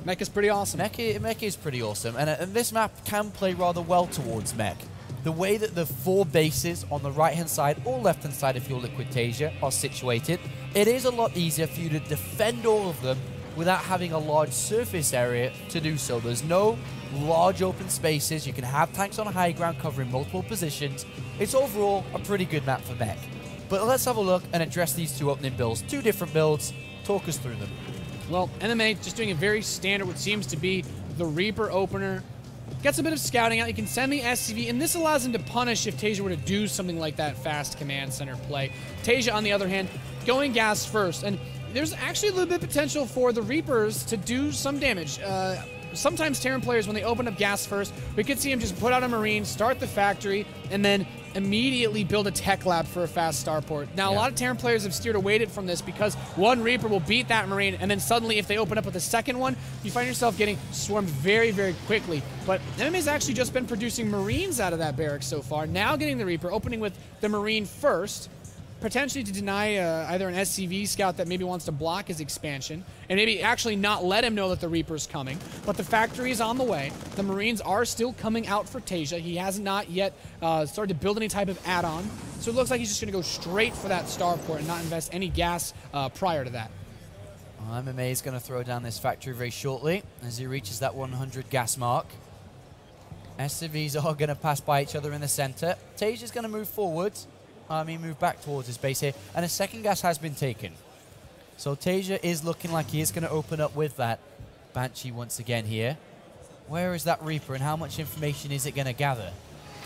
Mech is pretty awesome. Mech is pretty awesome. And this map can play rather well towards mech. The way that the 4 bases on the right-hand side or left-hand side of your Liquid Taeja are situated, it is a lot easier for you to defend all of them without having a large surface area to do so. There's no large open spaces. You can have tanks on high ground covering multiple positions. It's overall a pretty good map for mech. But let's have a look and address these two opening builds. Two different builds. Talk us through them. Well, MMA just doing a very standard, what seems to be the Reaper opener. Gets a bit of scouting out. You can send the SCV, and this allows him to punish if Taeja were to do something like that fast command center play. Taeja, on the other hand, going gas first. And there's actually a little bit of potential for the Reapers to do some damage. Sometimes Terran players, when they open up gas first, we could see him just put out a Marine, start the factory, and then immediately build a tech lab for a fast starport. Now, a lot of Terran players have steered away from this because one Reaper will beat that Marine, and then suddenly if they open up with a second one, you find yourself getting swarmed very, very quickly. But MMA's actually just been producing Marines out of that barracks so far, now getting the Reaper, opening with the Marine first, potentially to deny either an SCV scout that maybe wants to block his expansion, and maybe actually not let him know that the Reaper's coming. But the factory is on the way. The Marines are still coming out for Taeja. He has not yet started to build any type of add-on, so it looks like he's just going to go straight for that starport and not invest any gas prior to that. Well, MMA is going to throw down this factory very shortly as he reaches that 100 gas mark. SCVs are going to pass by each other in the center. Taeja's going to move forward. Move back towards his base here, and a second gas has been taken. So Taeja is looking like he is going to open up with that Banshee once again here. Where is that Reaper, and how much information is it going to gather?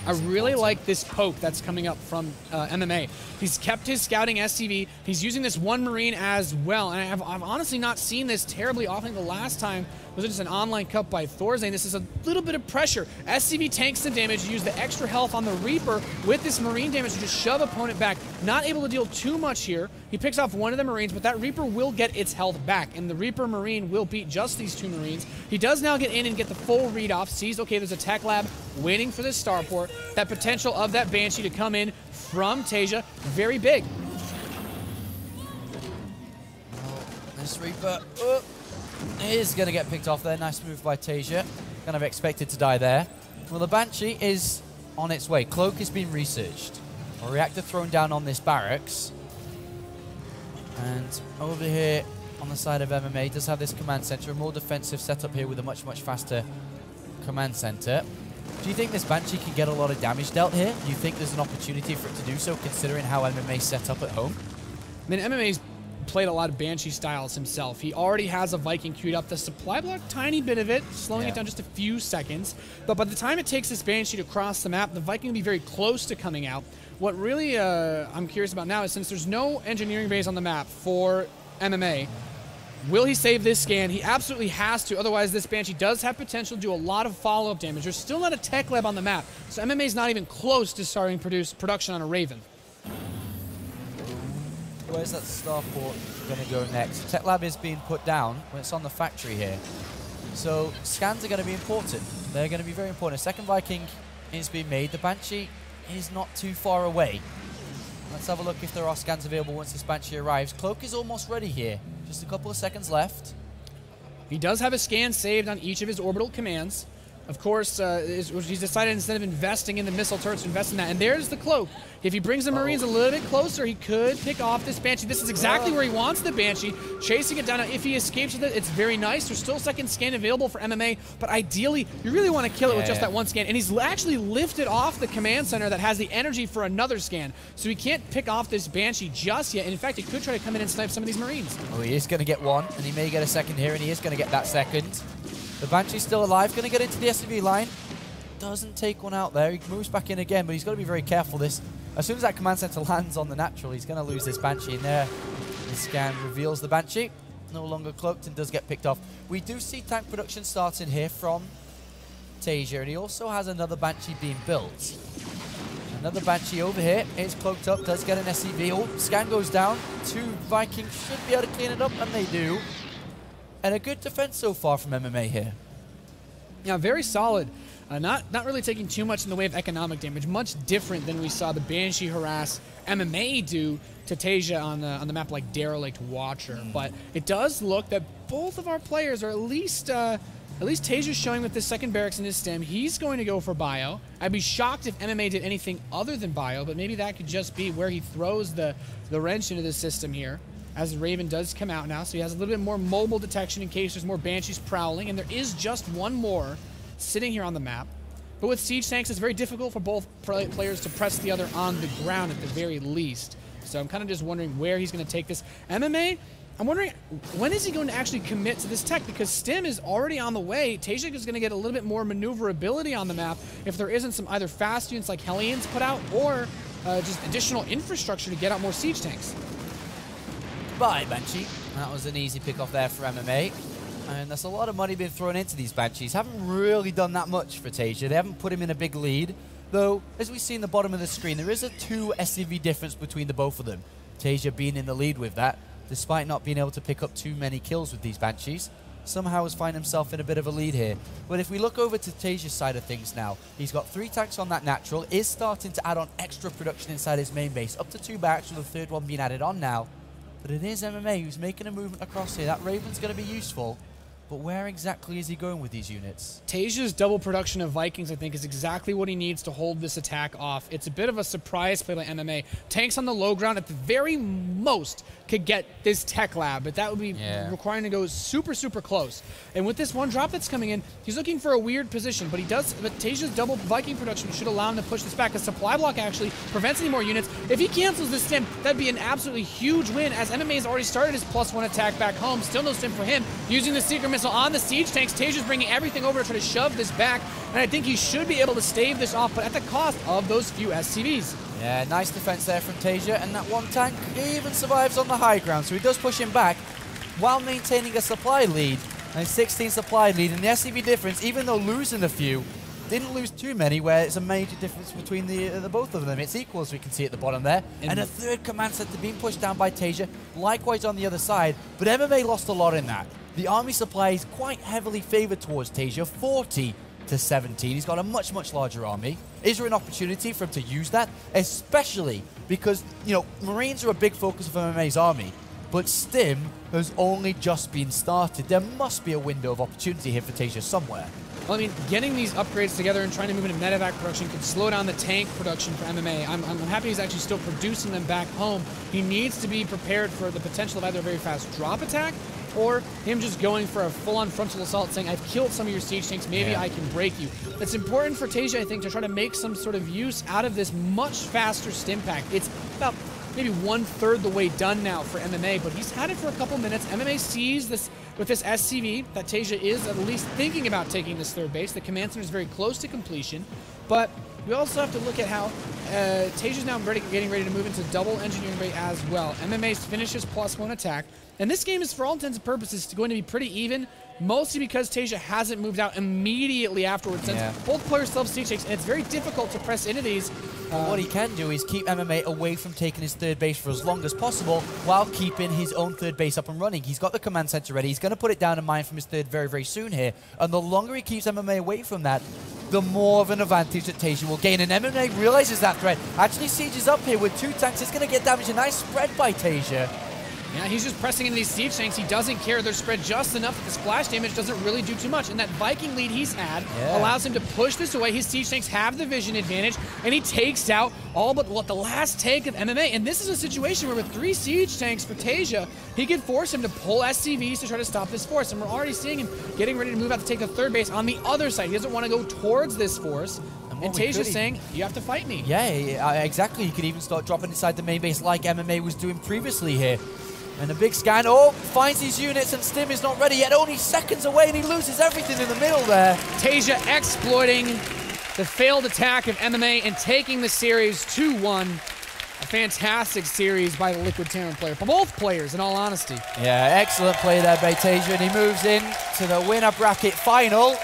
I really like this poke that's coming up from MMA. He's kept his scouting SCV. He's using this one Marine as well, and I've honestly not seen this terribly often. The last time was just an online cup by Thorzane. This is a little bit of pressure. SCV tanks some damage, use the extra health on the Reaper with this Marine damage to just shove opponent back. Not able to deal too much here. He picks off one of the Marines, but that Reaper will get its health back, and the Reaper Marine will beat just these two Marines. He does now get in and get the full read off, sees, okay, there's a tech lab waiting for this starport. That potential of that Banshee to come in from Taeja, very big. This Reaper is going to get picked off there. Nice move by Taeja. Kind of expected to die there. Well, the Banshee is on its way. Cloak has been researched. A reactor thrown down on this barracks. And over here on the side of MMA does have this command center, a more defensive setup here with a much, much faster command center. Do you think this Banshee can get a lot of damage dealt here? Do you think there's an opportunity for it to do so, considering how MMA's set up at home? I mean, MMA's played a lot of Banshee styles himself. He already has a Viking queued up. The supply block, tiny bit of it, slowing it down just a few seconds. But by the time it takes this Banshee to cross the map, the Viking will be very close to coming out. What really I'm curious about now is, since there's no engineering base on the map for MMA, will he save this scan? He absolutely has to, otherwise this Banshee does have potential to do a lot of follow-up damage. There's still not a tech lab on the map, so MMA's not even close to starting production on a Raven. Where's that starport going to go next? Tech lab is being put down when it's on the factory here. So scans are going to be important. They're going to be very important. A second Viking is being made. The Banshee is not too far away. Let's have a look if there are scans available once this Banshee arrives. Cloak is almost ready here. Just a couple of seconds left. He does have a scan saved on each of his orbital commands. Of course, he's decided instead of investing in the missile turrets to invest in that. And there's the Cloak. If he brings the Marines a little bit closer, he could pick off this Banshee. This is exactly where he wants the Banshee, chasing it down. Now, if he escapes with it, it's very nice. There's still a second scan available for MMA, but ideally, you really want to kill it with just that one scan. And he's actually lifted off the command center that has the energy for another scan. So he can't pick off this Banshee just yet. And in fact, he could try to come in and snipe some of these Marines. Oh, he is going to get one, and he may get a second here, and he is going to get that second. The Banshee's still alive, going to get into the SCV line. Doesn't take one out there. He moves back in again, but he's got to be very careful. As soon as that command center lands on the natural, he's going to lose this Banshee in there. The scan reveals the Banshee. No longer cloaked and does get picked off. We do see tank production starting here from Taeja, and he also has another Banshee being built. Another Banshee over here. It's cloaked up, does get an SCV. Oh, scan goes down. Two Vikings should be able to clean it up, and they do. And a good defense so far from MMA here. Yeah, very solid. Not really taking too much in the way of economic damage. Much different than we saw the Banshee harass MMA do to Taeja on the map like Derelict Watcher. But it does look that both of our players are at least Taeja's showing with this second barracks in his stem. He's going to go for bio. I'd be shocked if MMA did anything other than bio, but maybe that could just be where he throws the wrench into the system here. as Raven does come out now, so he has a little bit more mobile detection in case there's more Banshees prowling, and there is just one more sitting here on the map. But with siege tanks, it's very difficult for both players to press the other on the ground at the very least. So I'm kind of just wondering where he's going to take this. MMA, I'm wondering, when is he going to actually commit to this tech? Because Stim is already on the way. Taeja is going to get a little bit more maneuverability on the map if there isn't some either fast units like Hellions put out or just additional infrastructure to get out more siege tanks. Bye, Banshee. That was an easy pick off there for MMA. And there's a lot of money being thrown into these Banshees. Haven't really done that much for Taeja. They haven't put him in a big lead. Though, as we see in the bottom of the screen, there is a 2 SCV difference between the both of them. Taeja being in the lead with that, despite not being able to pick up too many kills with these Banshees. Somehow has found himself in a bit of a lead here. But if we look over to Taeja's side of things now, he's got 3 tanks on that natural, is starting to add on extra production inside his main base, up to 2 backs with the 3rd one being added on now. But it is MMA who's making a movement across here. That Raven's going to be useful. But where exactly is he going with these units? Taeja's double production of Vikings, I think, is exactly what he needs to hold this attack off. It's a bit of a surprise play by MMA. Tanks on the low ground at the very most could get this tech lab, but that would be requiring to go super, super close. And with this one drop that's coming in, he's looking for a weird position, but Taeja's double Viking production should allow him to push this back. A supply block actually prevents any more units. If he cancels this stim, that'd be an absolutely huge win, as MMA has already started his +1 attack back home. Still no stim for him. Using the Seeker Missile on the siege tanks, Taeja's bringing everything over to try to shove this back, and I think he should be able to stave this off, but at the cost of those few SCVs. Yeah, nice defense there from Taeja, and that one tank even survives on the high ground, so he does push him back while maintaining a supply lead. And 16 supply lead, and the SCV difference, even though losing a few, didn't lose too many, where it's a major difference between the both of them. It's equal, as we can see at the bottom there. And a 3rd command center being pushed down by Taeja, likewise on the other side, but MMA lost a lot in that. The army supply is quite heavily favored towards Taeja, 40 to 17. He's got a much, much larger army. Is there an opportunity for him to use that? Especially because, you know, Marines are a big focus of MMA's army, but Stim has only just been started. There must be a window of opportunity here for Taeja somewhere. Well, I mean, getting these upgrades together and trying to move into medevac production could slow down the tank production for MMA. I'm happy he's actually still producing them back home. He needs to be prepared for the potential of either a very fast drop attack or him just going for a full-on frontal assault, saying, I've killed some of your siege tanks, maybe I can break you. It's important for Taeja, I think, to try to make some sort of use out of this much faster stim pack. It's about maybe 1/3 the way done now for MMA, but he's had it for a couple minutes. MMA sees this with this SCV that Taeja is at least thinking about taking this 3rd base. The command center is very close to completion, but we also have to look at how Taeja's now getting ready to move into double engineering bay as well. MMA's finishes +1 attack, and this game is, for all intents and purposes, going to be pretty even, mostly because Taeja hasn't moved out immediately afterwards, since both players still have siege tanks, and it's very difficult to press into these. What he can do is keep MMA away from taking his 3rd base for as long as possible while keeping his own 3rd base up and running. He's got the command center ready. He's going to put it down in mind from his 3rd very, very soon here. And the longer he keeps MMA away from that, the more of an advantage that Taeja will gain. And MMA realizes that threat. Actually sieges up here with 2 tanks. It's going to get damaged. A nice spread by Taeja. Yeah, he's just pressing into these siege tanks. He doesn't care. They're spread just enough that the splash damage doesn't really do too much. And that Viking lead he's had allows him to push this away. His siege tanks have the vision advantage, and he takes out all but the last tank of MMA. And this is a situation where with 3 siege tanks for Taeja, he could force him to pull SCVs to try to stop this force. And we're already seeing him getting ready to move out to take the 3rd base on the other side. He doesn't want to go towards this force. And Taeja's saying, you have to fight me. Yeah, exactly. He could even start dropping inside the main base like MMA was doing previously here. And a big scan. Oh, finds his units, and Stim is not ready yet. Only seconds away, and he loses everything in the middle there. Taeja exploiting the failed attack of MMA and taking the series 2-1. A fantastic series by the Liquid Terran player. For both players, in all honesty. Yeah, excellent play there by Taeja, and he moves in to the winner bracket final.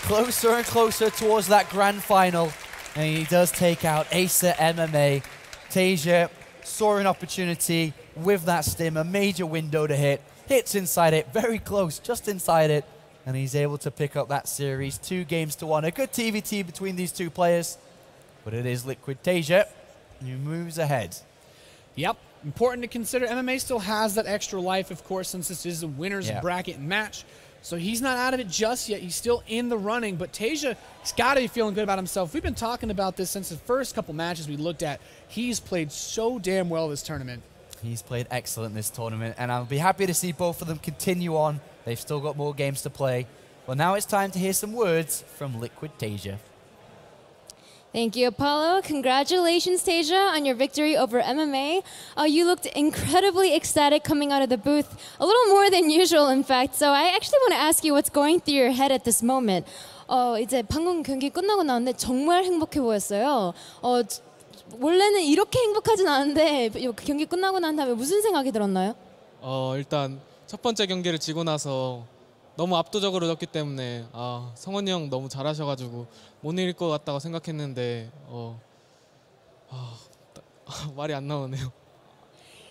Closer and closer towards that grand final. And he does take out Acer MMA. Taeja saw an opportunity with that stim, a major window to hit. Hits inside it, very close, just inside it. And he's able to pick up that series 2-1. A good TVT between these 2 players. But it is Liquid Taeja who moves ahead. Yep. Important to consider. MMA still has that extra life, of course, since this is a winner's bracket match. So he's not out of it just yet. He's still in the running. But Taeja, he's got to be feeling good about himself. We've been talking about this since the first couple matches we looked at. He's played so damn well this tournament. He's played excellent this tournament, and I'll be happy to see both of them continue on. They've still got more games to play. Well, now it's time to hear some words from Liquid Taeja. Thank you, Apollo. Congratulations, Taeja, on your victory over MMA. You looked incredibly ecstatic coming out of the booth, a little more than usual, in fact. So I actually want to ask you what's going through your head at this moment. 이제 방금 경기 끝나고 나왔는데 정말 행복해 보였어요. 원래는 이렇게 행복하진 않은데 경기 끝나고 난 다음에 무슨 생각이 들었나요? 일단 첫 번째 경기를 지고 나서 너무 압도적으로 졌기 때문에 성원이 형 너무 잘하셔가지고 못 이길 것 같다고 생각했는데 말이 안 나오네요.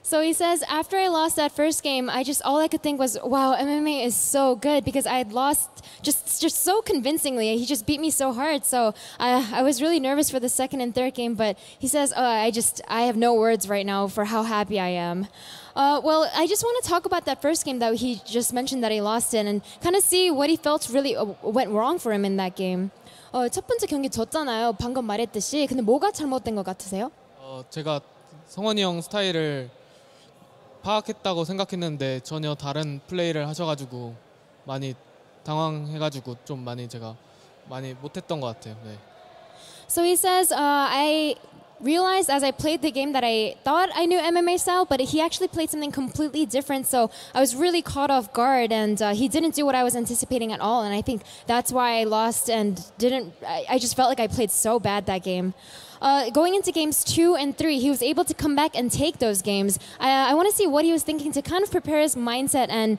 So he says, after I lost that first game, all I could think was, wow, MMA is so good, because I had lost just so convincingly. He just beat me so hard. So I was really nervous for the second and third game, but he says, I have no words right now for how happy I am. Well, I just want to talk about that first game that he just mentioned that he lost in, and kind of see what he felt really went wrong for him in that game. 첫 번째 경기 졌잖아요. 방금 말했듯이. 근데 뭐가 잘못된 것 같으세요? 제가 성원이 형 스타일을 파악했다고 생각했는데 전혀 다른 플레이를 하셔가지고 많이 당황해가지고 좀 제가 많이 못했던 것 같아요. 네. So he says, I realized as I played the game that I thought I knew MMA style, but he actually played something completely different. So I was really caught off guard, and he didn't do what I was anticipating at all. And I think that's why I lost and I just felt like I played so bad that game. Going into games 2 and 3, he was able to come back and take those games. I want to see what he was thinking to kind of prepare his mindset, and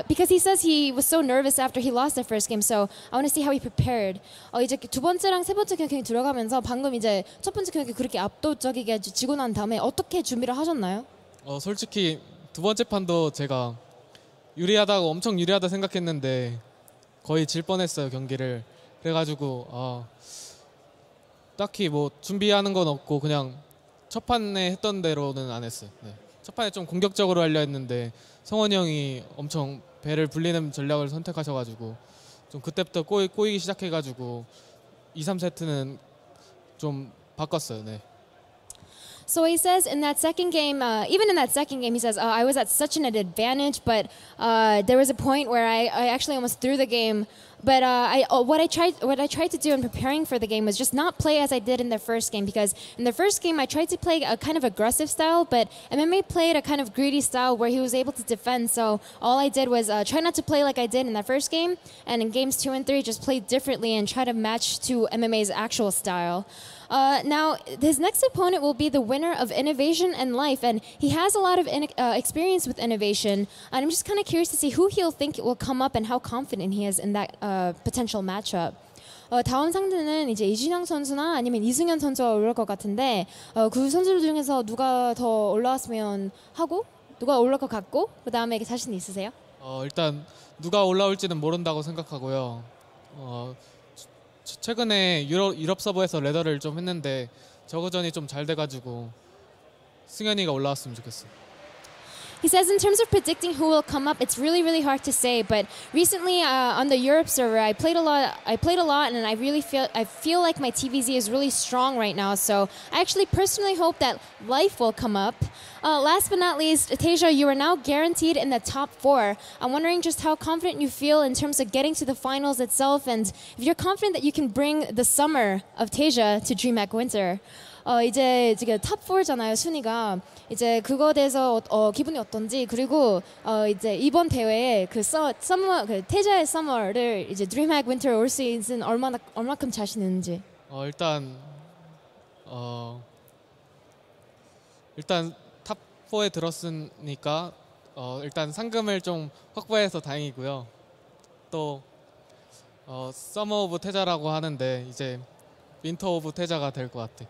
because he says he was so nervous after he lost the first game, so I want to see how he prepared. 이제 두 번째랑 세 번째 경기 들어가면서 방금 이제 첫 번째 경기 그렇게 압도적이게 지고 난 다음에 어떻게 준비를 하셨나요? 솔직히 두 번째 판도 제가 엄청 유리하다 생각했는데 거의 질 뻔했어요, 경기를. 그래가지고 딱히 뭐 준비하는 건 없고 그냥 첫 판에 했던 대로는 안 했어요. 네. 첫 판에 좀 공격적으로 하려 했는데 성원이 형이 엄청 배를 불리는 전략을 선택하셔가지고 좀 그때부터 꼬이기 시작해가지고 2, 3세트는 좀 바꿨어요. 네. So he says in that second game, even in that second game, he says, I was at such an advantage, but there was a point where I actually almost threw the game. But what I tried to do in preparing for the game was just not play as I did in the first game, because in the first game I tried to play a kind of aggressive style, but MMA played a kind of greedy style where he was able to defend. So all I did was try not to play like I did in that first game, and in games 2 and 3 just play differently and try to match to MMA's actual style. Now, his next opponent will be the winner of Innovation and Life, and he has a lot of experience with Innovation. And I'm just kind of curious to see who he'll think will come up and how confident he is in that potential matchup. 다음 상대는 이제 이진영 선수나 아니면 이승현 선수가 올라올 것 같은데 그 선수들 중에서 누가 더 올라왔으면 하고 누가 올라올 것 같고 그 다음에 자신 있으세요? 일단 누가 올라올지는 모른다고 생각하고요. 최근에 유럽 서버에서 레더를 좀 했는데 저그전이 좀 잘 돼가지고 승현이가 올라왔으면 좋겠어요. He says in terms of predicting who will come up, it's really, really hard to say. But recently on the Europe server, I played a lot, and I feel like my TVZ is really strong right now. So I actually personally hope that Life will come up. Last but not least, Taeja, you are now guaranteed in the top 4. I'm wondering just how confident you feel in terms of getting to the finals itself, and if you're confident that you can bring the summer of Taeja to Dreamhack Winter. 이제 지금 탑 4잖아요, 순위가. 이제 그거에 대해서 기분이 어떤지, 그리고 이제 이번 대회에 그 태자의 서머를 이제 드림häck 윈터 올 시즌 얼마큼 자신 있는지. 일단 탑 4에 들었으니까 일단 상금을 좀 확보해서 다행이고요. 또 서머 오브 태자라고 하는데 이제 윈터 오브 태자가 될 것 같아.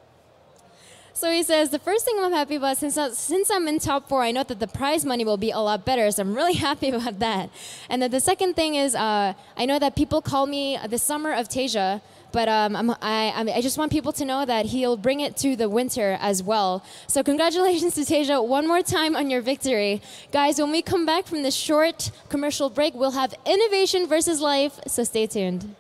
So he says, the first thing I'm happy about, since I'm in top 4, I know that the prize money will be a lot better, so I'm really happy about that. And then the second thing is, I know that people call me the summer of Taeja, but I just want people to know that he'll bring it to the winter as well. So congratulations to Taeja one more time on your victory. Guys, when we come back from this short commercial break, we'll have Innovation versus Life, so stay tuned.